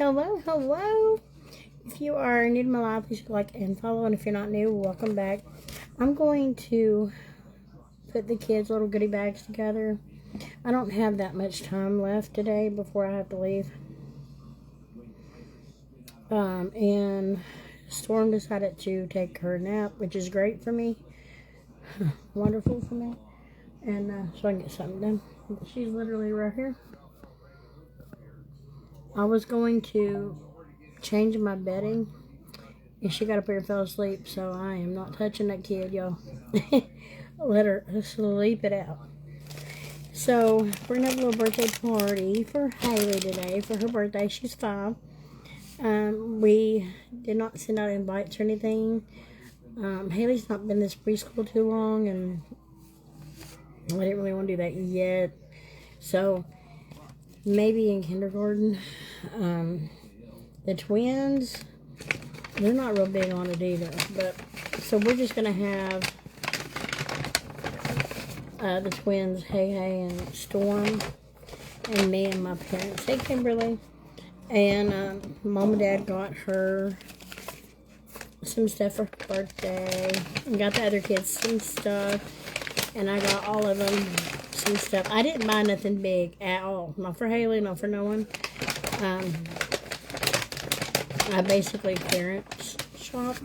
Hello, hello. If you are new to my life, please like and follow. And if you're not new, welcome back. I'm going to put the kids' little goodie bags together. I don't have that much time left today before I have to leave. And Storm decided to take her nap, which is great for me. Wonderful for me. And so I can get something done. She's literally right here. I was going to change my bedding, and she got up here and fell asleep, so I am not touching that kid, y'all. Let her sleep it out. So we're gonna have a little birthday party for Hailey today for her birthday. She's 5. We did not send out invites or anything. Hailey's not been in this preschool too long, and I didn't really want to do that yet. So maybe in kindergarten. The twins, they're not real big on it either. But so we're just gonna have the twins, Hey and Storm, and me and my parents. Hey, Kimberly. And Mom and Dad got her some stuff for her birthday. And got the other kids some stuff. And I got all of them some stuff. I didn't buy nothing big at all. Not for Hailey, not for no one. I basically clearance shopped.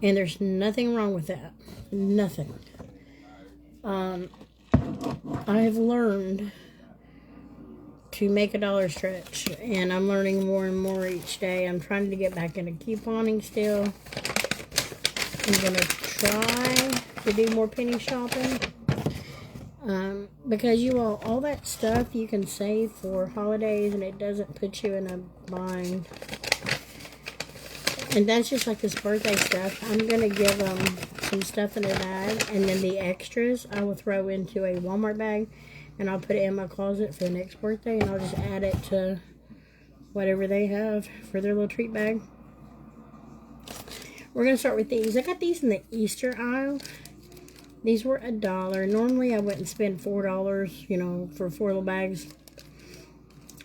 And there's nothing wrong with that. Nothing. I have learned to make a dollar stretch, and I'm learning more and more each day. I'm trying to get back into couponing still. I'm going to try to do more penny shopping. Because you all that stuff you can save for holidays, and it doesn't put you in a bind. And that's just like this birthday stuff. I'm going to give them some stuff in a bag, and then the extras I will throw into a Walmart bag, and I'll put it in my closet for the next birthday, and I'll just add it to whatever they have for their little treat bag. We're going to start with these. I got these in the Easter aisle. These were $1. Normally I wouldn't spend $4, for 4 little bags.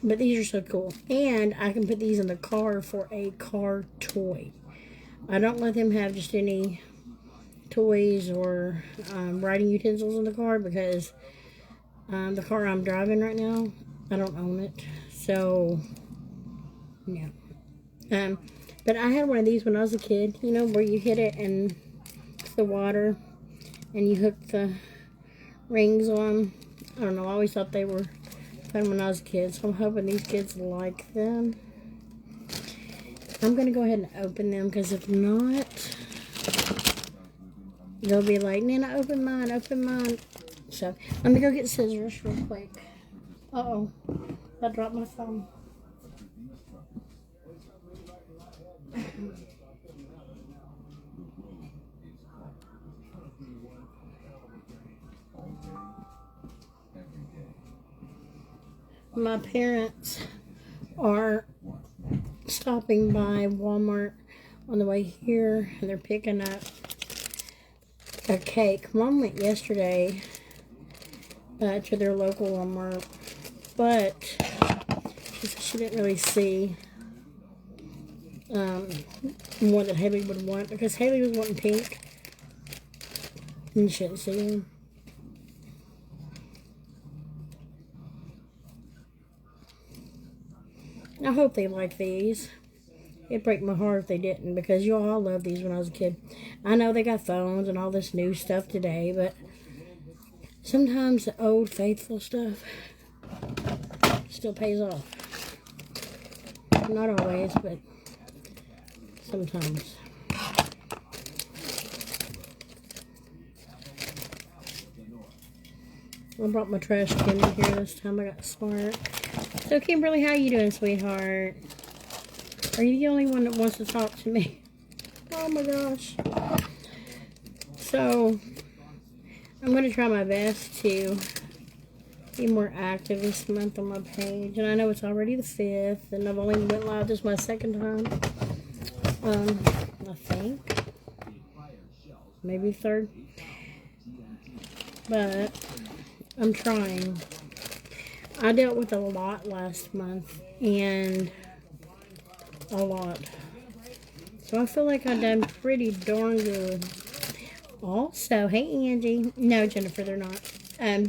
But these are so cool. And I can put these in the car for a car toy. I don't let them have just any toys or riding utensils in the car, because the car I'm driving right now, I don't own it. So, yeah. But I had one of these when I was a kid, where you hit it and it's the water and you hook the rings on. I don't know, I always thought they were fun when I was a kid, so I'm hoping these kids like them. I'm going to go ahead and open them, because if not, they'll be like, Nana, open mine, open mine. So, let me go get scissors real quick. Uh-oh, I dropped my phone. My parents are stopping by Walmart on the way here, and they're picking up a cake. Mom went yesterday to their local Walmart, but she said she didn't really see more that Hailey would want, because Hailey was wanting pink, and she didn't see them. I hope they like these. It'd break my heart if they didn't, because you all loved these when I was a kid. I know they got phones and all this new stuff today, but sometimes the old faithful stuff still pays off. Not always, but sometimes. I brought my trash can in here this time. I got smart. So, Kimberly, how you doing, sweetheart? Are you the only one that wants to talk to me? Oh, my gosh. So, I'm going to try my best to be more active this month on my page. And I know it's already the 5th, and I've only went live. This is my second time. I think. Maybe 3rd. But I'm trying. I dealt with a lot last month, and a lot. So I feel like I've done pretty darn good. Also, hey Angie. No, Jennifer, they're not.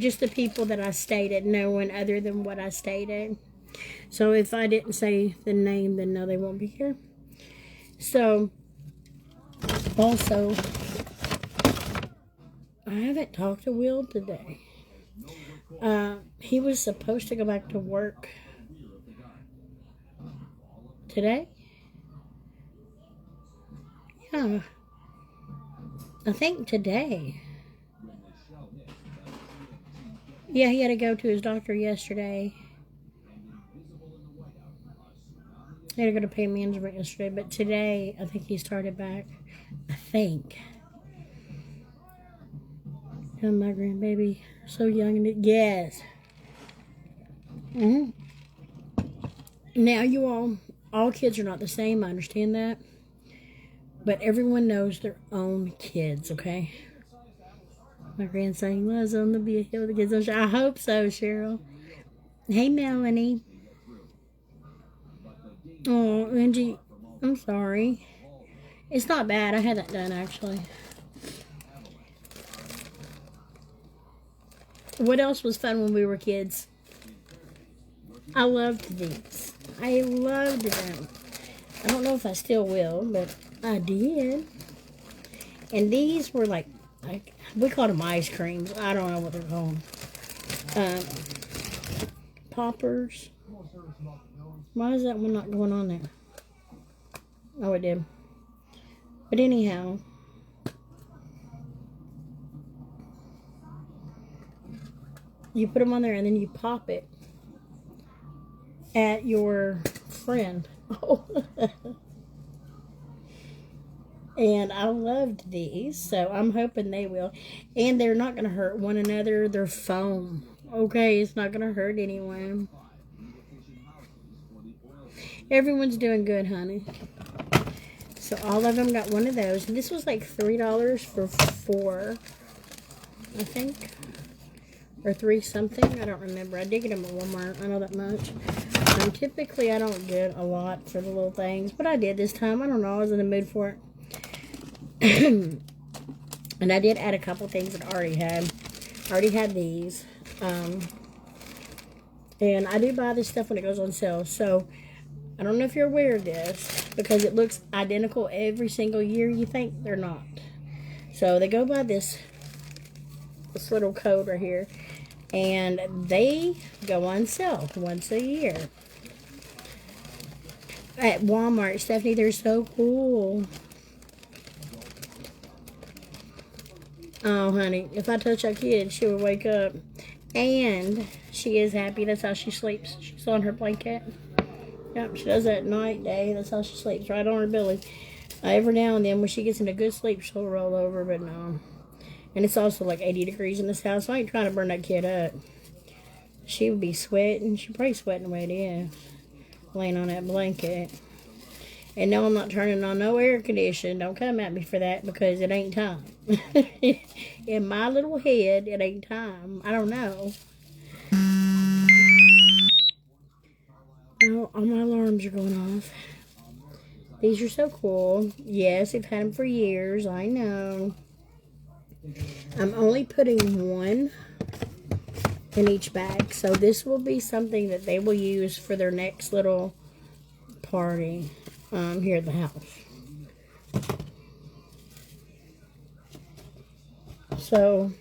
Just the people that I stayed at, no one other than what I stayed at. So if I didn't say the name, then no, they won't be here. So, also, I haven't talked to Will today. He was supposed to go back to work today. Yeah, I think today. Yeah, he had to go to his doctor yesterday. He had to go to pain management yesterday, but today I think he started back. I think. And my grandbaby, so young. Yes. Mm-hmm. Now, you all kids are not the same. I understand that. But everyone knows their own kids, okay? My grandson loves on to be a hill with the kids. I hope so, Cheryl. Hey, Melanie. Oh, Angie, I'm sorry. It's not bad. I had that done, actually. What else was fun when we were kids? I loved these. I loved them. I don't know if I still will, but I did. And these were like we called them ice creams. I don't know what they're called. Poppers. Why is that one not going on there? Oh, it did. But anyhow, you put them on there and then you pop it at your friend. Oh. And I loved these, so I'm hoping they will. And they're not going to hurt one another. They're foam. Okay, it's not going to hurt anyone. Everyone's doing good, honey. So all of them got one of those. And this was like $3 for 4, I think. Or 3 something. I don't remember. I did get them at Walmart. I know that much. Typically, I don't get a lot for the little things. But I did this time. I don't know. I was in the mood for it. And I did add a couple things that I already had. I already had these. And I do buy this stuff when it goes on sale. So, I don't know if you're aware of this. Because it looks identical every single year. You think they're not. So, they go by this little code right here. And they go on sale once a year. At Walmart. Stephanie, they're so cool. Oh, honey, if I touch a kid, she will wake up. And she is happy. That's how she sleeps. She's on her blanket. Yep, she does that at night, day. That's how she sleeps, right on her belly. Every now and then, when she gets into good sleep, she'll roll over, but no. And it's also like 80 degrees in this house, so I ain't trying to burn that kid up. She would be sweating. She'd probably sweating the way it is, laying on that blanket. And no, I'm not turning on no air conditioning. Don't come at me for that because it ain't time. In my little head, it ain't time. I don't know. Oh, all my alarms are going off. These are so cool. Yes, I've had them for years. I know. I'm only putting one in each bag. So this will be something that they will use for their next little party here at the house. So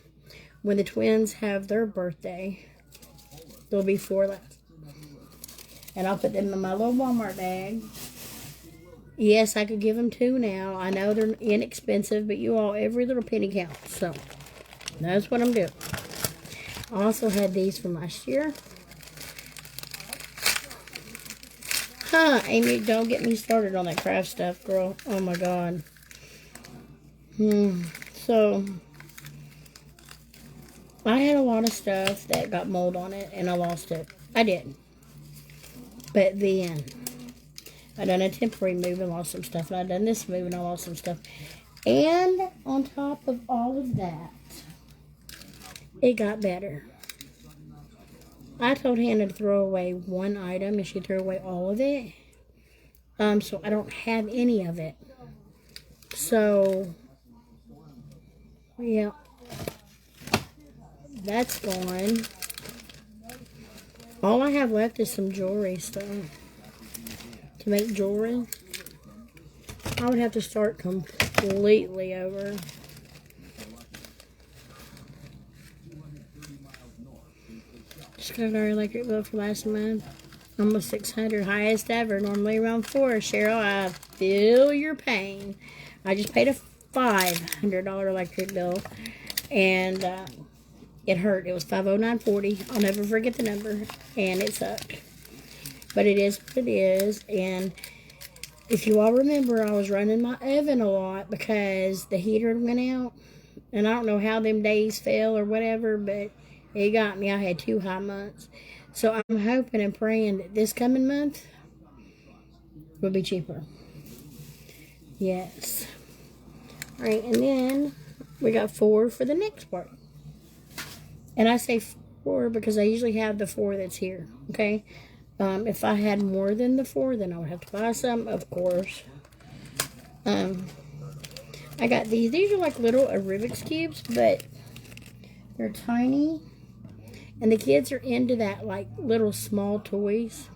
when the twins have their birthday, there'll be 4 left. And I'll put them in my little Walmart bag. Yes, I could give them 2 now. I know they're inexpensive, but you all, every little penny counts. So that's what I'm doing. I also had these from last year. Amy, don't get me started on that craft stuff, girl. Oh my God. So, I had a lot of stuff that got mold on it, and I lost it. I did. But then, I done a temporary move and lost some stuff, and I done this move and I lost some stuff. And on top of all of that, it got better. I told Hannah to throw away one item, and she threw away all of it. So I don't have any of it. So, yeah, that's gone. All I have left is some jewelry stuff. To make jewelry, I would have to start completely over. Just got our electric bill for last month. Almost 600, highest ever. Normally around 4. Cheryl, I feel your pain. I just paid a $500 electric bill, and it hurt. It was $509.40. I'll never forget the number, and it sucked. But it is what it is. And if you all remember, I was running my oven a lot because the heater went out, and I don't know how them days fell or whatever, but it got me. I had 2 high months. So I'm hoping and praying that this coming month will be cheaper. Yes. All right, and then we got 4 for the next part. And I say 4 because I usually have the 4 that's here, okay? If I had more than the 4, then I would have to buy some, of course. I got these. These are like little Rubik's Cubes, but they're tiny. And the kids are into that, like, little small toys.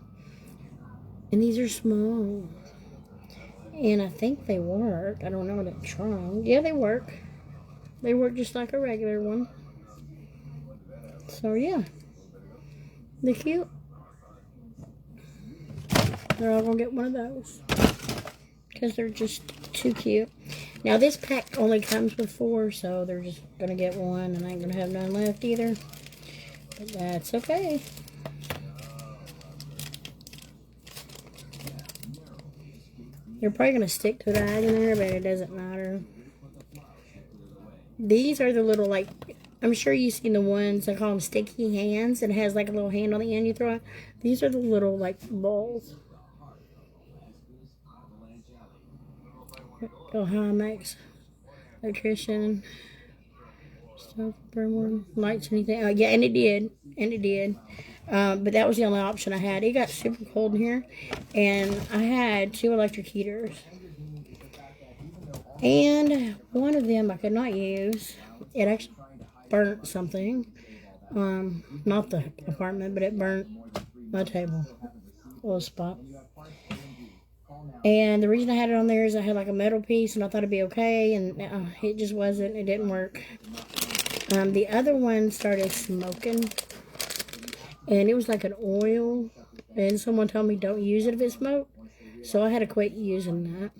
And these are small. And I think they work. I don't know what I'm trying. Yeah, they work. They work just like a regular one. So, yeah. They're cute. They're all going to get one of those. Because they're just too cute. Now, this pack only comes with 4, so they're just going to get one. And I ain't going to have none left either. But that's okay. You're probably going to stick to that in there, but it doesn't matter. These are the little, like, I'm sure you've seen the ones, I call them sticky hands. It has like a little hand on the end you throw it. These are the little, like, balls. Oh, Max, electrician. Stuff, burn one, lights, anything. Yeah, and it did. And it did. But that was the only option I had. It got super cold in here. And I had 2 electric heaters. And one of them I could not use. It actually burnt something. Not the apartment, but it burnt my table. A little spot. And the reason I had it on there is I had like a metal piece and I thought it'd be okay. And it just wasn't. It didn't work. The other one started smoking, and it was like an oil, and someone told me don't use it if it smoked, so I had to quit using that.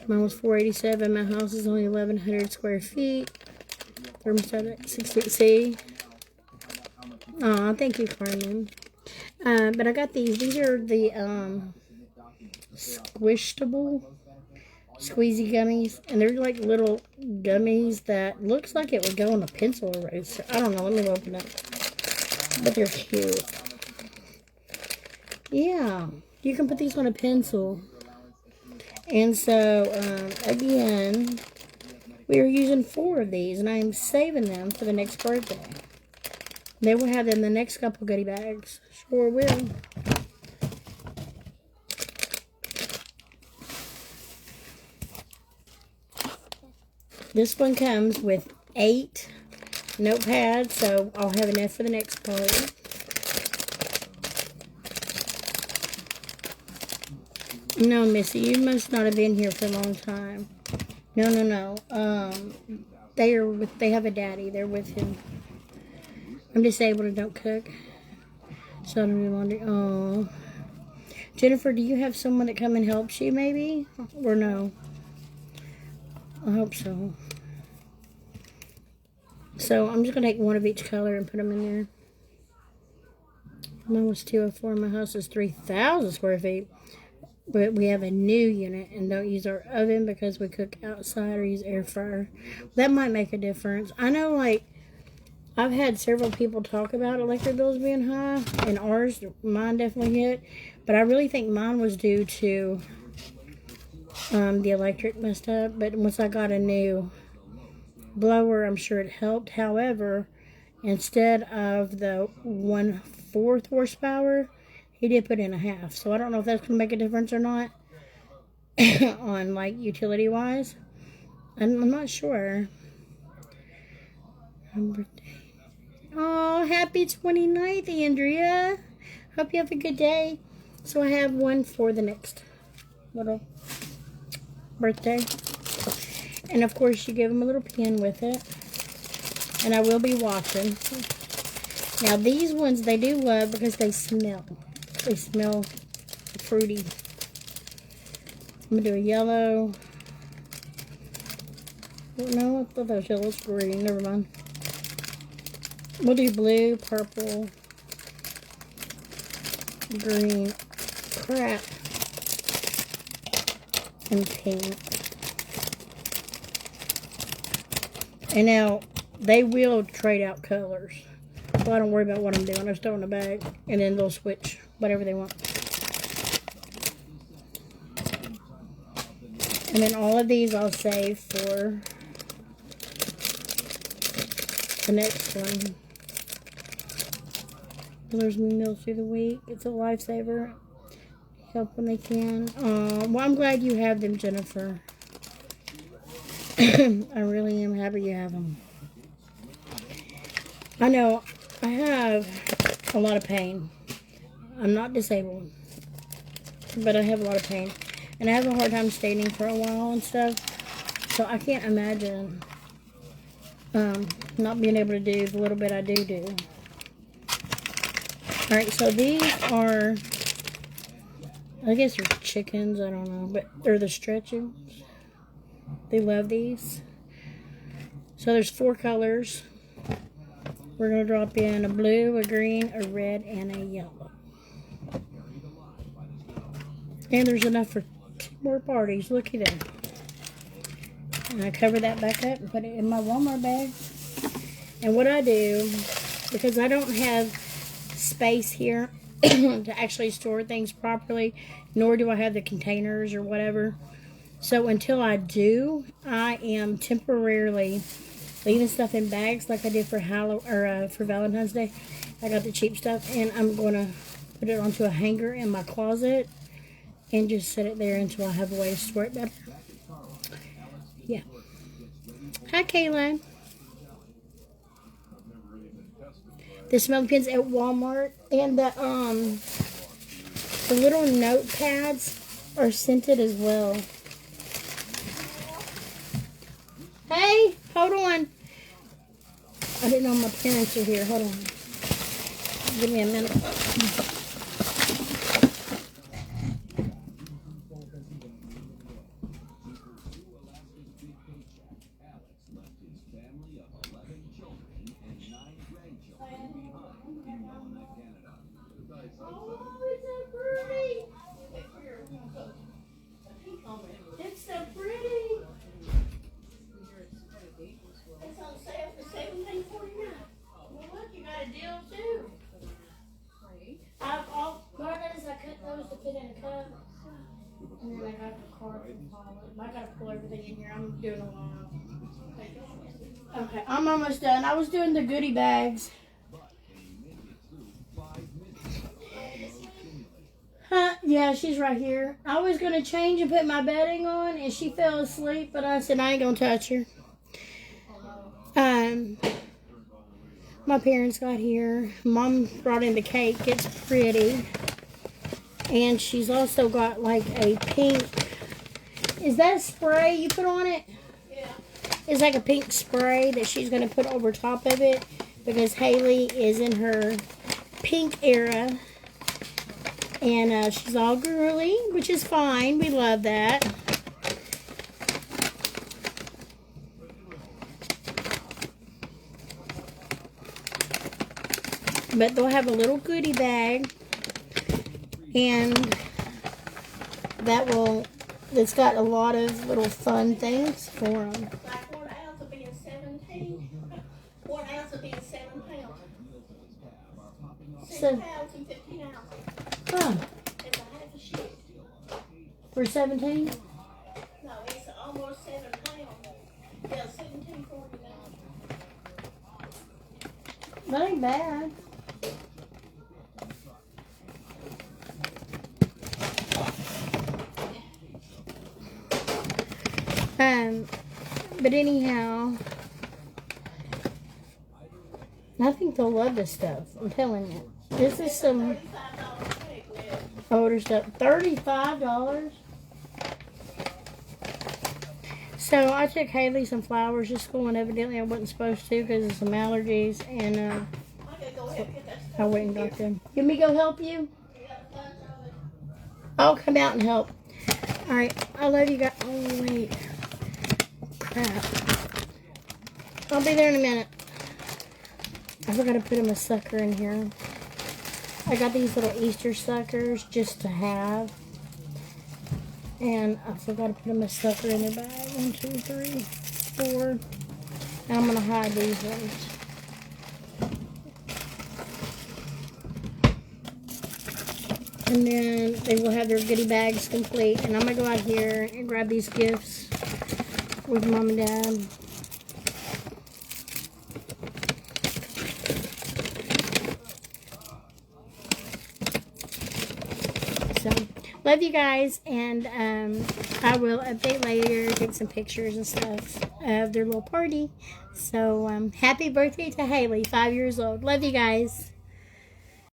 Mine was $487. My house is only 1,100 square feet. Thermostat at 6 feet C. Aw, thank you, Carmen. But I got these. These are the squishable squeezy gummies, and they're like little gummies that looks like it would go on a pencil eraser. I don't know, let me open it. But they're cute. Yeah, you can put these on a pencil. And so, again, we are using 4 of these, and I'm saving them for the next birthday. They will have them in the next couple goodie bags. Sure will. This one comes with 8 notepads, so I'll have enough for the next part. No, Missy, you must not have been here for a long time. No. They have a daddy. They're with him. I'm disabled and don't cook. So I don't do laundry. Oh. Jennifer, do you have someone that come and helps you, maybe? Or no? I hope so. So I'm just going to take 1 of each color and put them in there. Mine was 204. My house is 3,000 square feet. But we have a new unit and don't use our oven because we cook outside or use air fryer. That might make a difference. I know, like, I've had several people talk about electric bills being high, and mine definitely hit. But I really think mine was due to the electric messed up. But once I got a new blower, I'm sure it helped. However, Instead of the 1/4 horsepower, he did put in a half. So I don't know if that's going to make a difference or not on like utility wise. I'm not sure. Oh, happy 29th, Andrea. Hope you have a good day. So I have one for the next little birthday. And of course you give them a little pin with it. And I will be watching. Now these ones they do love because they smell. They smell fruity. I'm going to do a yellow. Oh, no, I thought that was yellow. It's green. Never mind. We'll do blue, purple, green, crap, and pink. And now, they will trade out colors. So I don't worry about what I'm doing. I just throw in the bag, and then they'll switch whatever they want. And then all of these I'll save for the next one. There's meals through the week. It's a lifesaver. Help when they can. Well, I'm glad you have them, Jennifer. I really am happy you have them. I know I have a lot of pain. I'm not disabled, but I have a lot of pain. And I have a hard time standing for a while and stuff. So I can't imagine not being able to do the little bit I do. Alright, so these are, I guess they're chickens, I don't know, but they're the stretchers. They love these. So there's 4 colors. We're going to drop in a blue, a green, a red, and a yellow. And there's enough for 2 more parties. Looky there. And I cover that back up and put it in my Walmart bag. And what I do, because I don't have space here to actually store things properly, nor do I have the containers or whatever. So until I do, I am temporarily leaving stuff in bags like I did for for Valentine's Day. I got the cheap stuff, and I'm going to put it onto a hanger in my closet and just set it there until I have a way to store it better. Yeah. Hi, Kayla. The smelling pins at Walmart, and the little notepads are scented as well. Hey, hold on. I didn't know my parents are here. Hold on. Give me a minute. It's so pretty. It's on sale for $17.49. Well, look, you got a deal too. What I did is I cut those to fit in a cup, and then I got the card from Paula. I got to pull everything in here. I'm doing a lot. Okay, I'm almost done. I was doing the goodie bags. Yeah, she's right here. I was going to change and put my bedding on, and she fell asleep, but I said I ain't going to touch her. My parents got here. Mom brought in the cake. It's pretty. And she's also got like a pink. Is that a spray you put on it? Yeah. It's like a pink spray that she's going to put over top of it because Hailey is in her pink era. And she's all girly, which is fine. We love that. But they'll have a little goodie bag. And it's got a lot of little fun things for them. Like 1 ounce will be 17. 1 ounce will be 7 pounds. 6 pounds and 15 ounces. Huh. It's a half a sheet. For 17? No, it's almost 7 pounds. Yeah, 17.49. That ain't bad. But anyhow, I think they'll love this stuff. I'm telling you. This is some older stuff. $35. So I took Hailey some flowers to school, and evidently I wasn't supposed to because of some allergies, and I went and got them. You want me to go help you? I'll come out and help. Alright, I love you guys. Oh, wait. Crap. I'll be there in a minute. I forgot to put him a sucker in here. I got these little Easter suckers just to have. And I forgot to put him a sucker in their bag. 1, 2, 3, 4. And I'm going to hide these ones. And then they will have their goodie bags complete. And I'm going to go out here and grab these gifts with Mom and Dad. So, love you guys, and I will update later, take some pictures and stuff of their little party. So, happy birthday to Hailey, 5 years old. Love you guys.